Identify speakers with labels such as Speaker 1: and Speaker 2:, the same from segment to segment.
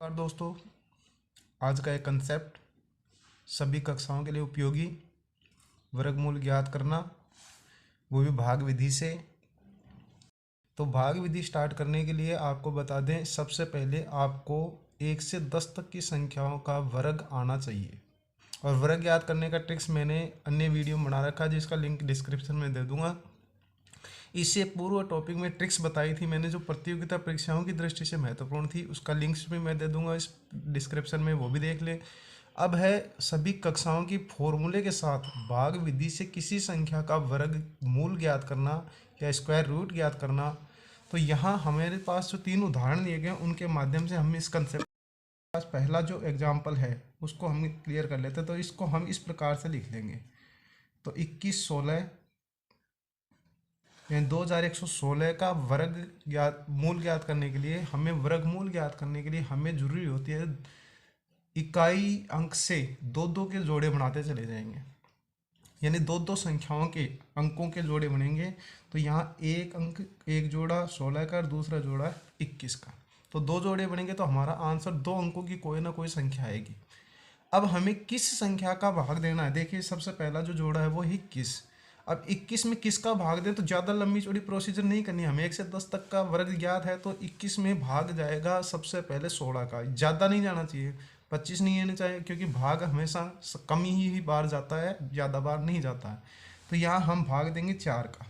Speaker 1: और दोस्तों, आज का एक कंसेप्ट सभी कक्षाओं के लिए उपयोगी वर्गमूल ज्ञात करना, वो भी भाग विधि से। तो भाग विधि स्टार्ट करने के लिए आपको बता दें, सबसे पहले आपको 1 से 10 तक की संख्याओं का वर्ग आना चाहिए। और वर्ग ज्ञात करने का ट्रिक्स मैंने अन्य वीडियो में बना रखा है, जिसका लिंक डिस्क्रिप्शन में दे दूंगा। इससे पूर्व टॉपिक में ट्रिक्स बताई थी मैंने, जो प्रतियोगिता परीक्षाओं की दृष्टि से महत्वपूर्ण थी, उसका लिंक्स भी मैं दे दूंगा इस डिस्क्रिप्शन में, वो भी देख लें। अब है सभी कक्षाओं की फॉर्मूले के साथ भाग विधि से किसी संख्या का वर्ग मूल ज्ञात करना या स्क्वायर रूट ज्ञात करना। तो यहाँ हमारे पास जो 3 उदाहरण दिए गए हैं, उनके माध्यम से हम इस कंसेप्ट पास पहला जो एग्जाम्पल है उसको हम क्लियर कर लेते हैं। तो इसको हम इस प्रकार से लिख लेंगे। तो 2116 यानी 2116 का वर्ग ज्ञात मूल ज्ञात करने के लिए वर्गमूल ज्ञात करने के लिए हमें जरूरी होती है इकाई अंक से दो दो के जोड़े बनाते चले जाएंगे, यानी दो दो संख्याओं के अंकों के जोड़े बनेंगे। तो यहाँ एक अंक, एक जोड़ा 16 का और दूसरा जोड़ा 21 का, तो 2 जोड़े बनेंगे। तो हमारा आंसर 2 अंकों की कोई ना कोई संख्या आएगी। अब हमें किस संख्या का भाग देना है, देखिए सबसे पहला जो जोड़ा है वो है 21। अब 21 में किसका भाग दें, तो ज़्यादा लंबी चौड़ी प्रोसीजर नहीं करनी, हमें 1 से 10 तक का वर्ग ज्ञात है। तो 21 में भाग जाएगा सबसे पहले 16 का, ज़्यादा नहीं जाना चाहिए, 25 नहीं आना चाहिए, क्योंकि भाग हमेशा कम ही बार जाता है, ज़्यादा बार नहीं जाता है। तो यहाँ हम भाग देंगे 4 का।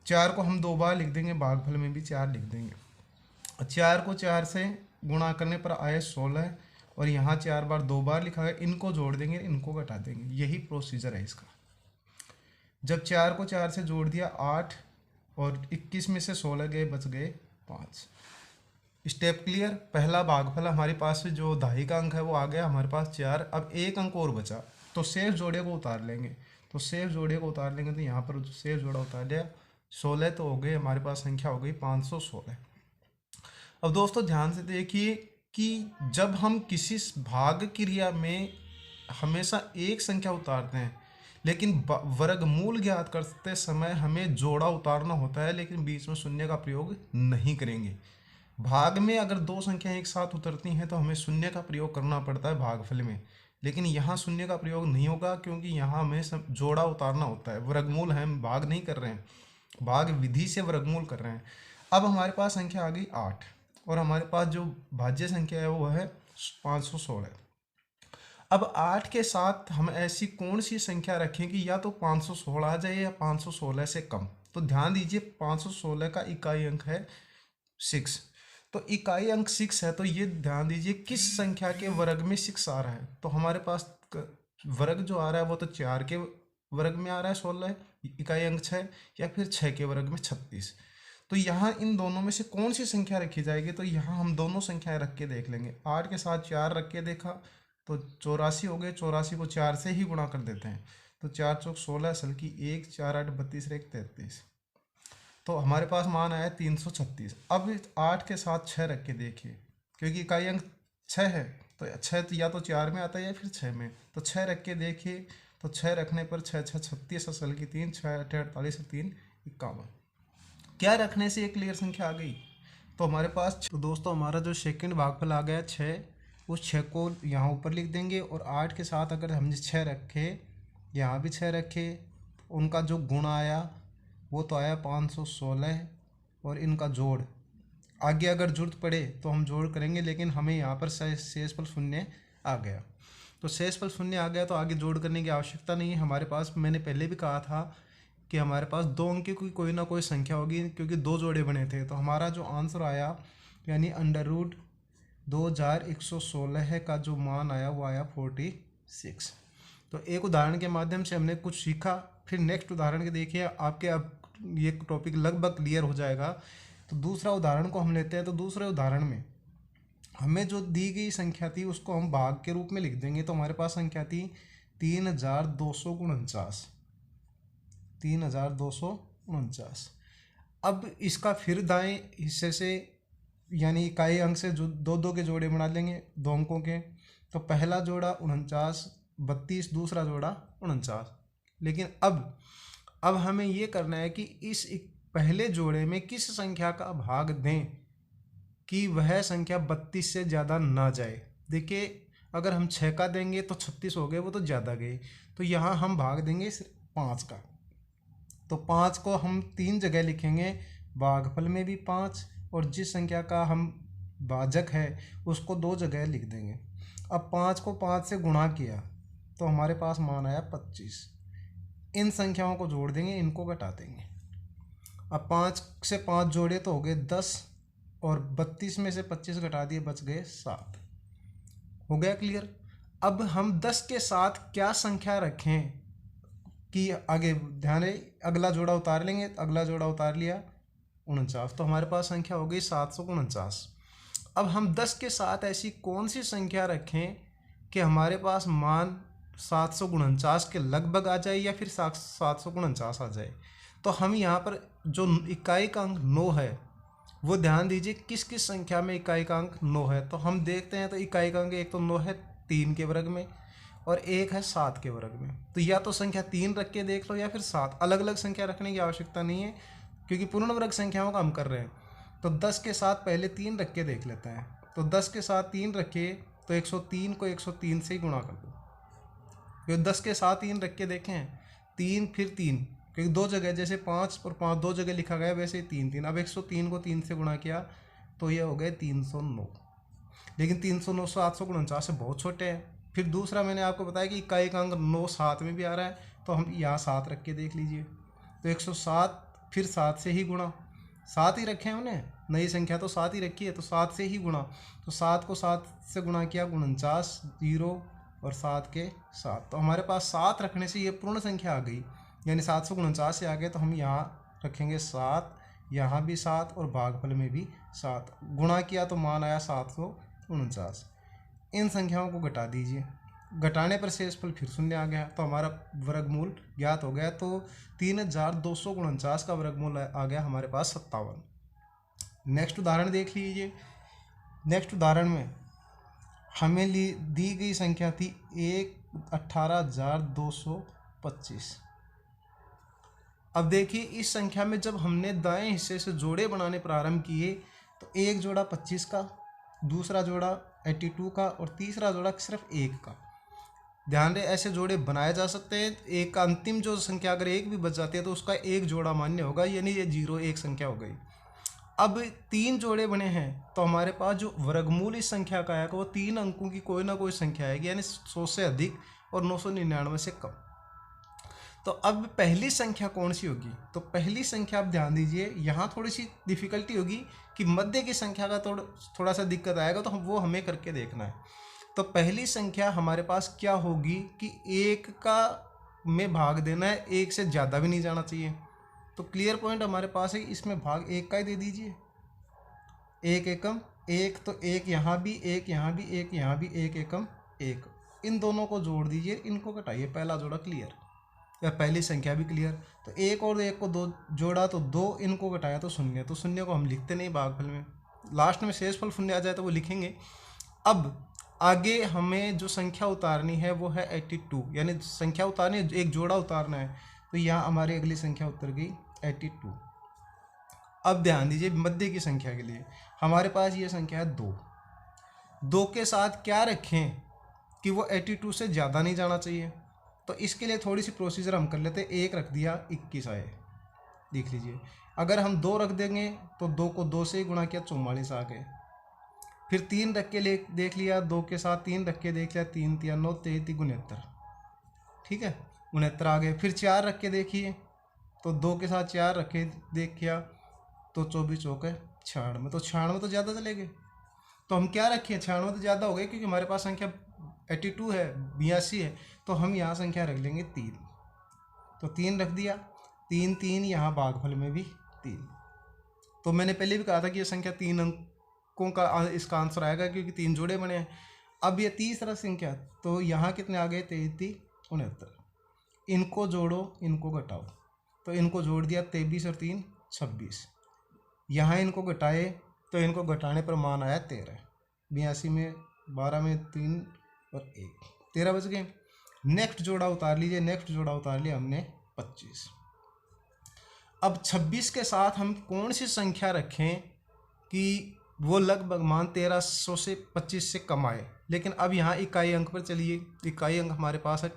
Speaker 1: 4 को हम 2 बार लिख देंगे, भागफल में भी 4 लिख देंगे। 4 को 4 से गुणा करने पर आए 16, और यहाँ 4 बार 2 बार लिखा है, इनको जोड़ देंगे, इनको घटा देंगे, यही प्रोसीजर है इसका। जब 4 को 4 से जोड़ दिया 8, और 21 में से 16 गए, बच गए 5। Step clear. पहला भागफल हमारे पास जो दहाई का अंक है वो आ गया हमारे पास 4। अब एक अंक और बचा, तो शेष जोड़े को उतार लेंगे। तो शेष जोड़े को उतार लेंगे, तो यहाँ पर शेष जोड़ा उतार लिया, 16 तो हो गए, हमारे पास संख्या हो गई 516। अब दोस्तों ध्यान से देखिए कि जब हम किसी भाग क्रिया में हमेशा एक संख्या उतारते हैं, लेकिन वर्गमूल ज्ञात करते समय हमें जोड़ा उतारना होता है, लेकिन बीच में शून्य का प्रयोग नहीं करेंगे। भाग में अगर 2 संख्याएं एक साथ उतरती हैं तो हमें शून्य का प्रयोग करना पड़ता है भागफल में, लेकिन यहाँ शून्य का प्रयोग नहीं होगा, क्योंकि यहाँ हमें जोड़ा उतारना होता है। वर्गमूल है, हम भाग नहीं कर रहे हैं, भाग विधि से वर्गमूल कर रहे हैं। अब हमारे पास संख्या आ गई 8, और हमारे पास जो भाज्य संख्या है वो है 516। अब 8 के साथ हम ऐसी कौन सी संख्या रखें कि या तो 516 आ जाए या 516 से कम। तो ध्यान दीजिए, 516 का इकाई अंक है 6, तो इकाई अंक 6 है, तो ये ध्यान दीजिए किस संख्या के वर्ग में 6 आ रहा है। तो हमारे पास वर्ग जो आ रहा है वो तो 4 के वर्ग में आ रहा है 16, इकाई अंक 6, या फिर 6 के वर्ग में 36। तो यहाँ इन दोनों में से कौन सी संख्या रखी जाएगी, तो यहाँ हम दोनों संख्याएं रख के देख लेंगे। 8 के साथ 4 रख के देखा तो 84 हो गए, 84 को 4 से ही गुणा कर देते हैं, तो 4 चौक 16, असल की 1, 4 8 32, 1 33, तो हमारे पास मान आया 336। अब 8 के साथ 6 रख के देखिए, क्योंकि इकाई अंक 6 है, तो 6 तो या तो 4 में आता है या फिर 6 में, तो 6 रख के देखिए, तो 6 रखने पर 6 6 36, असल की 3, 6 8 48 और 3 51। क्या रखने से एक क्लियर संख्या आ गई, तो हमारे पास। तो दोस्तों हमारा जो सेकंड भागफल आ गया 6, उस 6 को यहाँ ऊपर लिख देंगे, और 8 के साथ अगर हमने 6 रखे, यहाँ भी 6 रखे, उनका जो गुण आया वो तो आया 516, और इनका जोड़ आगे अगर जरूरत पड़े तो हम जोड़ करेंगे, लेकिन हमें यहाँ पर शेषफल शून्य आ गया। तो शेषफल शून्य आ गया तो आगे जोड़ करने की आवश्यकता नहीं है हमारे पास। मैंने पहले भी कहा था कि हमारे पास 2 अंक की कोई ना कोई संख्या होगी, क्योंकि 2 जोड़े बने थे। तो हमारा जो आंसर आया, यानी अंडर रूट 2116 का जो मान आया वो आया 46। तो एक उदाहरण के माध्यम से हमने कुछ सीखा। फिर नेक्स्ट उदाहरण के देखिए, आपके अब ये टॉपिक लगभग क्लियर हो जाएगा। तो दूसरा उदाहरण को हम लेते हैं। तो दूसरे उदाहरण में हमें जो दी गई संख्या थी उसको हम भाग के रूप में लिख देंगे। तो हमारे पास संख्या थी 3249, 3249। अब इसका फिर दाएं हिस्से से, यानी इकाई अंक से जो 2 2 के जोड़े बना लेंगे, 2 अंकों के। तो पहला जोड़ा 49 32, दूसरा जोड़ा 49। लेकिन अब हमें ये करना है कि इस पहले जोड़े में किस संख्या का भाग दें। कि वह संख्या 32 से ज़्यादा ना जाए। देखिए अगर हम 6 का देंगे तो 36 हो गए, वो तो ज़्यादा गए, तो यहाँ हम भाग देंगे सिर्फ 5 का। तो 5 को हम 3 जगह लिखेंगे, भागफल में भी 5, और जिस संख्या का हम भाजक है उसको 2 जगह लिख देंगे। अब 5 को 5 से गुणा किया तो हमारे पास मान आया 25। इन संख्याओं को जोड़ देंगे, इनको घटा देंगे। अब 5 से 5 जोड़े तो हो गए 10, और 32 में से 25 घटा दिए, बच गए 7। हो गया क्लियर। अब हम 10 के साथ क्या संख्या रखें कि आगे ध्यान रहे, अगला जोड़ा उतार लेंगे। अगला जोड़ा उतार लिया 49, तो हमारे पास संख्या हो गई 749। अब हम 10 के साथ ऐसी कौन सी संख्या रखें कि हमारे पास मान 749 के लगभग आ जाए या फिर 749 आ जाए। तो हम यहाँ पर जो इकाई का अंक 9 है वो ध्यान दीजिए किस किस संख्या में इकाई का अंक 9 है। तो हम देखते हैं, तो इकाई का अंक एक तो 9 है 3 के वर्ग में, और एक है 7 के वर्ग में। तो या तो संख्या 3 रख के देख लो या फिर 7, अलग अलग संख्या रखने की आवश्यकता नहीं है क्योंकि पूर्ण वर्ग संख्याओं का हम कर रहे हैं। तो 10 के साथ पहले 3 रख के देख लेते हैं। तो 10 के साथ 3 रखे तो 103 को 103 से ही गुणा कर दो, क्योंकि 10 के साथ 3 रख के देखें, 3 फिर 3, क्योंकि 2 जगह जैसे 5 और 5 2 जगह लिखा गया वैसे ही 3 3। अब 103 को 3 से गुणा किया तो ये हो गए 309। लेकिन 309 749 से बहुत छोटे हैं। फिर दूसरा मैंने आपको बताया कि इकाई का अंक 9 7 में भी आ रहा है, तो हम यहाँ 7 रख के देख लीजिए। तो 107 फिर 7 से ही गुणा, 7 ही रखे हैं हमने, नई संख्या तो 7 ही रखी है, तो 7 से ही गुणा। तो 7 को 7 से गुणा किया 49, 0 और 7 के 7, तो हमारे पास 7 रखने से ये पूर्ण संख्या आ गई, यानी 749 से आ गए। तो हम यहाँ रखेंगे 7, यहाँ भी 7 और भागफल में भी 7, गुणा किया तो मान आया 749। इन संख्याओं को घटा दीजिए, घटाने पर शेषफल फिर शून्य आ गया, तो हमारा वर्गमूल ज्ञात हो गया। तो 3249 का वर्गमूल आ गया हमारे पास 57। नेक्स्ट उदाहरण देख लीजिए। नेक्स्ट उदाहरण में हमें दी गई संख्या थी 18,225। अब देखिए इस संख्या में जब हमने दाएं हिस्से से जोड़े बनाने प्रारंभ किए तो एक जोड़ा 25 का, दूसरा जोड़ा 82 का और तीसरा जोड़ा सिर्फ 1 का। ध्यान रहे ऐसे जोड़े बनाए जा सकते हैं। एक का अंतिम जो संख्या अगर 1 भी बच जाती है तो उसका एक जोड़ा मान्य होगा, यानी ये 0 एक संख्या हो गई। अब 3 जोड़े बने हैं तो हमारे पास जो वर्गमूल इस संख्या का आएगा वो 3 अंकों की कोई ना कोई संख्या आएगी, यानी 100 से अधिक और 999 से कम। तो अब पहली संख्या कौन सी होगी? तो पहली संख्या आप ध्यान दीजिए, यहाँ थोड़ी सी डिफिकल्टी होगी कि मध्य की संख्या का थोड़ा सा दिक्कत आएगा, तो वो हमें करके देखना है। तो पहली संख्या हमारे पास क्या होगी कि 1 का में भाग देना है, 1 से ज़्यादा भी नहीं जाना चाहिए। तो क्लियर पॉइंट हमारे पास है, इसमें भाग 1 का ही दे दीजिए। 1 एकम 1, तो 1 यहाँ भी, 1 यहाँ भी, 1 यहाँ भी, 1 एकम 1, इन दोनों को जोड़ दीजिए, इनको घटाइए, पहला जोड़ा क्लियर या पहली संख्या भी क्लियर। तो 1 और 1 को 2 जोड़ा तो 2, इनको घटाया तो 0, तो 0 को हम लिखते नहीं भागफल में, लास्ट में शेषफल शून्य आ जाए तो वो लिखेंगे। अब आगे हमें जो संख्या उतारनी है वो है 82, यानी संख्या उतारनी है, एक जोड़ा उतारना है। तो यहाँ हमारी अगली संख्या उतर गई 82। अब ध्यान दीजिए मध्य की संख्या के लिए हमारे पास ये संख्या है 2। 2 के साथ क्या रखें कि वो 82 से ज़्यादा नहीं जाना चाहिए। तो इसके लिए थोड़ी सी प्रोसीजर हम कर लेते हैं। 1 रख दिया 21 आए, देख लीजिए। अगर हम 2 रख देंगे तो 2 को 2 से ही गुणा किया 44 आ गए। फिर 3 रख के देख लिया, 2 के साथ 3 रख के देख लिया, 3 3 9 33 69, ठीक है 69 आ गए। फिर 4 रख के देखिए तो 2 के साथ 4 रखे देखिया तो 24 हो गए 96, तो 96 तो ज़्यादा चले गए। तो हम क्या रखें, 96 तो ज़्यादा हो गए क्योंकि हमारे पास संख्या 82 है, 82 है, तो हम यहाँ संख्या रख लेंगे 3। तो 3 रख दिया, 3 3 यहाँ भागफल में भी 3। तो मैंने पहले भी कहा था कि ये संख्या 3 अंकों का इसका आंसर आएगा क्योंकि 3 जोड़े बने हैं। अब ये तीसरा संख्या, तो यहाँ कितने आ गए 33 69, इनको जोड़ो इनको घटाओ, तो इनको जोड़ दिया 23 और 3 26। यहाँ इनको घटाए तो इनको घटाने पर मान आया 13। 82 में 12 में 3 और 1, 13 बच गए। नेक्स्ट जोड़ा उतार लीजिए, नेक्स्ट जोड़ा उतार लिया हमने 25। अब 26 के साथ हम कौन सी संख्या रखें कि वो लगभग मान 1300 से 25 से कम आए। लेकिन अब यहाँ इकाई अंक पर चलिए, इकाई अंक हमारे पास है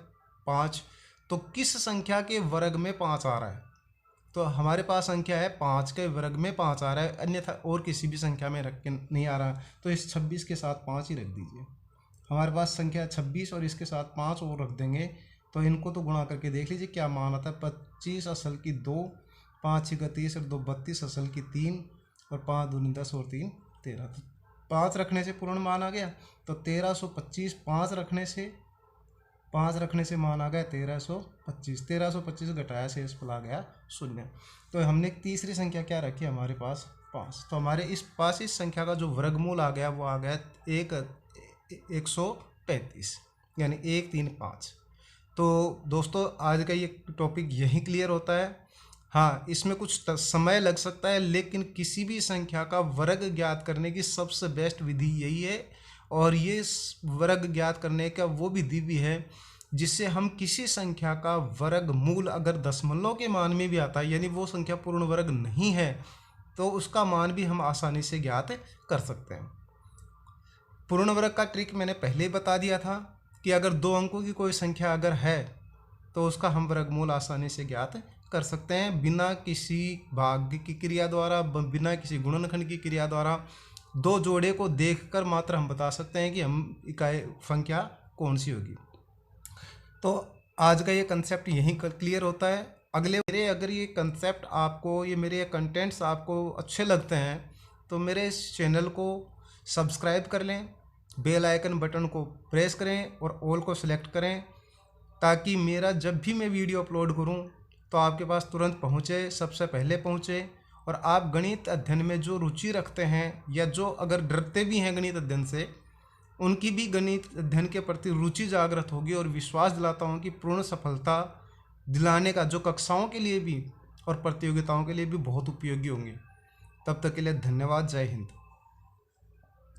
Speaker 1: 5। तो किस संख्या के वर्ग में 5 आ रहा है? तो हमारे पास संख्या है 5 के वर्ग में 5 आ रहा है, अन्यथा और किसी भी संख्या में रख के नहीं आ रहा। तो इस 26 के साथ 5 ही रख दीजिए। हमारे पास संख्या 26 और इसके साथ 5 और रख देंगे, तो इनको तो गुणा करके देख लीजिए क्या मान आता है। 25 असल की 2, 5 6 30 और 2 32 असल की 3 और 5 दूनी 10 और 3 13। तो 5 रखने से पूर्ण मान आ गया। तो 1325 5 रखने से मान आ गया 1325। 1325 घटाया शेष फल आ गया 0। तो हमने तीसरी संख्या क्या रखी हमारे पास 5। तो हमारे इस संख्या का जो वर्गमूल आ गया वो आ गया 135, यानी 135। तो दोस्तों आज का ये टॉपिक यहीं क्लियर होता है। हाँ, इसमें कुछ समय लग सकता है, लेकिन किसी भी संख्या का वर्ग ज्ञात करने की सबसे बेस्ट विधि यही है। और ये वर्ग ज्ञात करने का वो विधि भी है जिससे हम किसी संख्या का वर्गमूल अगर दशमलव के मान में भी आता है, यानी वो संख्या पूर्ण वर्ग नहीं है, तो उसका मान भी हम आसानी से ज्ञात कर सकते हैं। पूर्ण वर्ग का ट्रिक मैंने पहले ही बता दिया था कि अगर 2 अंकों की कोई संख्या अगर है तो उसका हम वर्गमूल आसानी से ज्ञात कर सकते हैं, बिना किसी भाग की क्रिया द्वारा, बिना किसी गुणनखंड की क्रिया द्वारा। 2 जोड़े को देखकर मात्र हम बता सकते हैं कि हम इकाई संख्या कौन सी होगी। तो आज का ये कंसेप्ट यहीं क्लियर होता है। अगर ये कंसेप्ट आपको, ये मेरे कंटेंट्स आपको अच्छे लगते हैं तो मेरे इस चैनल को सब्सक्राइब कर लें, बेल आइकन बटन को प्रेस करें और ऑल को सिलेक्ट करें, ताकि मेरा जब भी मैं वीडियो अपलोड करूं तो आपके पास तुरंत पहुंचे, सबसे पहले पहुंचे। और आप गणित अध्ययन में जो रुचि रखते हैं या जो अगर डरते भी हैं गणित अध्ययन से, उनकी भी गणित अध्ययन के प्रति रुचि जागृत होगी। और विश्वास दिलाता हूं कि पूर्ण सफलता दिलाने का जो कक्षाओं के लिए भी और प्रतियोगिताओं के लिए भी बहुत उपयोगी होंगे। तब तक के लिए धन्यवाद। जय हिंद।